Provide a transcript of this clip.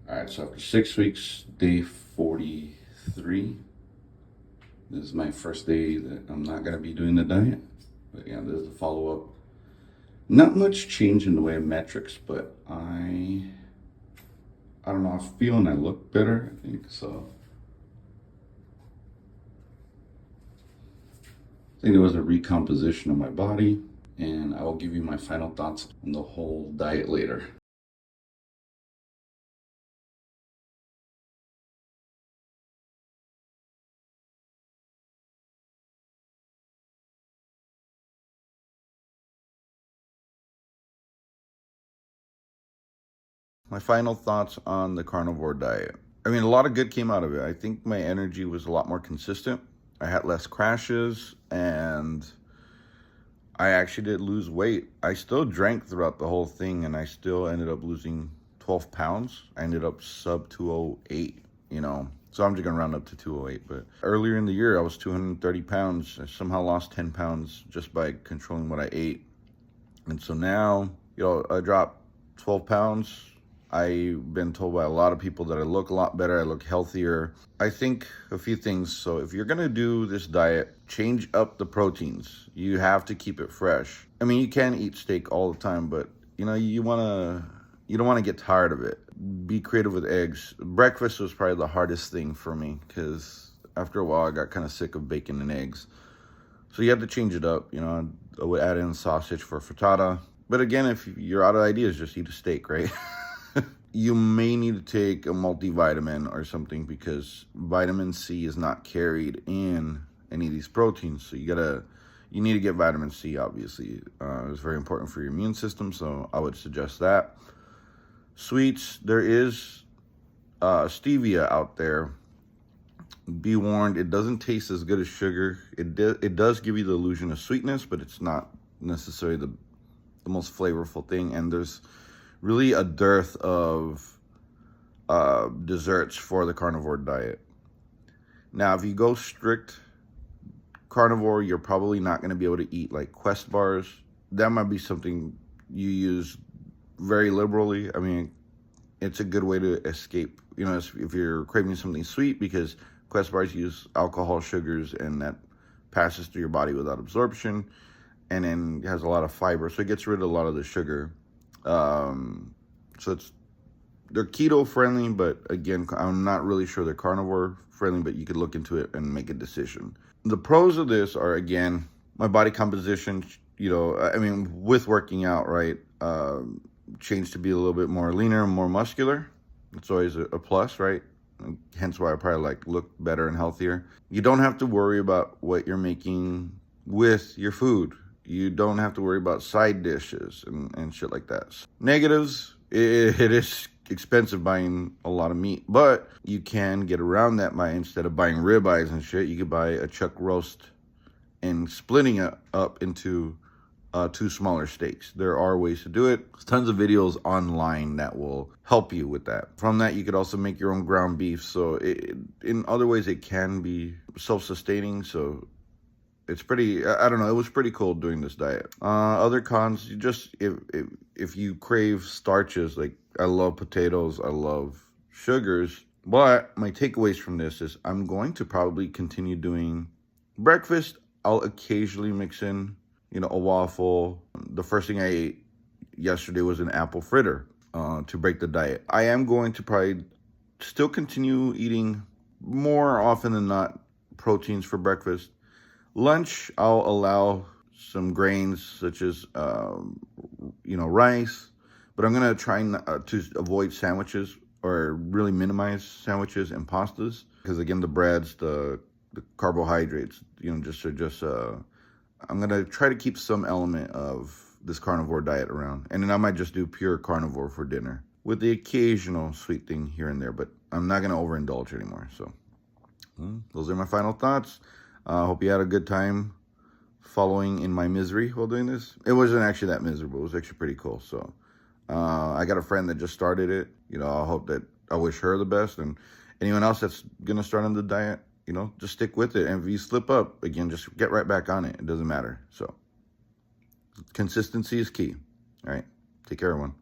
All right, so after 6 weeks, day 43. This is my first day that I'm not gonna be doing the diet. But yeah, this is the follow-up. Not much change in the way of metrics, but I don't know, I feel and I look better, I think. So I think there was a recomposition of my body, and I will give you my final thoughts on the whole diet later. My final thoughts on the carnivore diet. I mean, a lot of good came out of it. I think my energy was a lot more consistent. I had less crashes, and I actually did lose weight. I still drank throughout the whole thing, and I still ended up losing 12 pounds. I ended up sub 208, you know. So I'm just gonna round up to 208. But earlier in the year, I was 230 pounds. I somehow lost 10 pounds just by controlling what I ate. And so now, I dropped 12 pounds. I've been told by a lot of people that I look a lot better, I look healthier. I think a few things. So if you're gonna do this diet, change up the proteins. You have to keep it fresh. I mean, you can eat steak all the time, but you don't wanna get tired of it. Be creative with eggs. Breakfast was probably the hardest thing for me because after a while I got kind of sick of bacon and eggs. So you have to change it up. I would add in sausage for frittata. But again, if you're out of ideas, just eat a steak, right? You may need to take a multivitamin or something because vitamin C is not carried in any of these proteins. So you need to get vitamin C, obviously. It's very important for your immune system, so I would suggest that. Sweets, there is stevia out there. Be warned, it doesn't taste as good as sugar. It does give you the illusion of sweetness, but it's not necessarily the most flavorful thing. And there's really a dearth of desserts for the carnivore diet. Now, if you go strict carnivore, you're probably not going to be able to eat like Quest bars. That might be something you use very liberally. I mean, it's a good way to escape, if you're craving something sweet, because Quest bars use alcohol sugars, and that passes through your body without absorption, and then has a lot of fiber, so it gets rid of a lot of the sugar. So they're keto friendly, but again, I'm not really sure they're carnivore friendly, but you could look into it and make a decision. The pros of this are, again, my body composition, with working out, right, changed to be a little bit more leaner and more muscular. It's always a plus, right? Hence why I probably look better and healthier. You don't have to worry about what you're making with your food. You don't have to worry about side dishes and shit like that. Negatives, it is expensive buying a lot of meat, but you can get around that by, instead of buying ribeyes and shit, you could buy a chuck roast and splitting it up into 2 smaller steaks. There are ways to do it. There's tons of videos online that will help you with that. From that, you could also make your own ground beef. So in other ways, it can be self-sustaining. So it's pretty, I don't know, it was pretty cool doing this diet. Other cons, if you crave starches, like I love potatoes, I love sugars, but my takeaways from this is I'm going to probably continue doing breakfast. I'll occasionally mix in, a waffle. The first thing I ate yesterday was an apple fritter to break the diet. I am going to probably still continue eating more often than not proteins for breakfast. Lunch, I'll allow some grains such as, rice, but I'm going to try to avoid sandwiches, or really minimize sandwiches and pastas, because again, the breads, the carbohydrates, I'm going to try to keep some element of this carnivore diet around. And then I might just do pure carnivore for dinner with the occasional sweet thing here and there, but I'm not going to overindulge anymore. So those are my final thoughts. I hope you had a good time following in my misery while doing this. It wasn't actually that miserable. It was actually pretty cool. So I got a friend that just started it. I wish her the best. And anyone else that's going to start on the diet, just stick with it. And if you slip up, again, just get right back on it. It doesn't matter. So consistency is key. All right. Take care, everyone.